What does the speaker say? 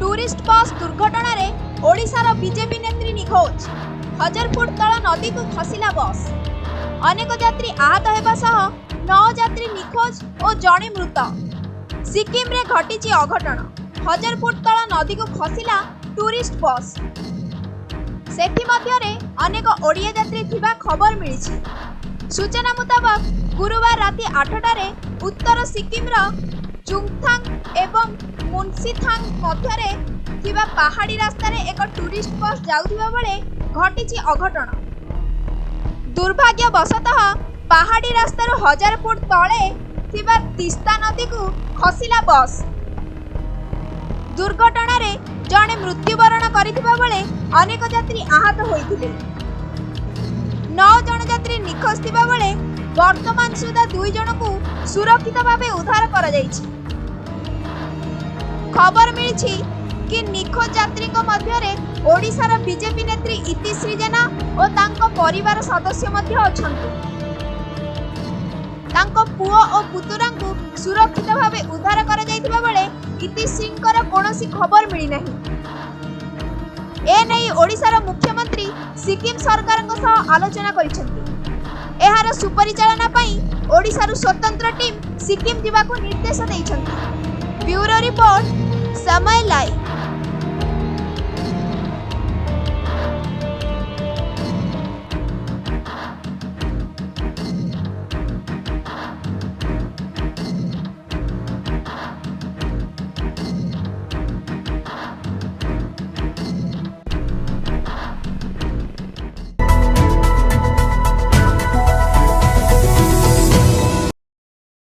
Tourist bus दुर्घटना रे ओडिशार बीजेपी नेत्री निखोज। 1000 फुट तल नदी को खसिला बस। अनेक यात्री आहत हेबा सह 9 यात्री निखोज और जणे मृत। सिक्किम रे घटिची अघटन। 1000 फुट तल नदी को खसिला टूरिस्ट बस। सेठी मध्यरे अनेक ओडिया यात्री थिबा खबर मिलिछि। सूचना मुताबक गुरुवार राति 8टारे उत्तर सिक्किम रो चुंगथांग एवं मुनसीथांग मध्यरे थिबा पहाड़ी रास्ता रे एक टूरिस्ट बस जाउथिबा बेले घटिछि अघटन। दुर्भाग्यवशतः पहाड़ी रास्ता रो 1000 फुट तळे थिबा तिस्ता नदी को खसिला बस। दुर्घटना रे जणे मृत्युवरण करिथिबा बेले अनेक यात्री आहत होइथिले। 9 जण यात्री निखोज थिबा बेले वर्तमान सुधा 2 जण को सुरक्षित भावे उद्धार करा जायछि। खबर मिली कि निखोज यात्री मध्य ओडिशार बीजेपी नेत्री इतिश्री जेना और तांको परिवार सदस्य मध्य अछंती। तांको पुओ और पुतुरा को सुरक्षित भावे उद्धार करा जायतिबा बेले इतिश्रींकर कोनोसी खबर मिली नाही। ए नै ओडिशार मुख्यमंत्री सिक्किम सरकार सह आलोचना करिसेंती। एहार सुपरिचालना पई ओडिशार स्वतंत्र टीम सिक्किम जिबाको निर्देश दैछंती। ब्यूरो रिपोर्ट समय लाइव।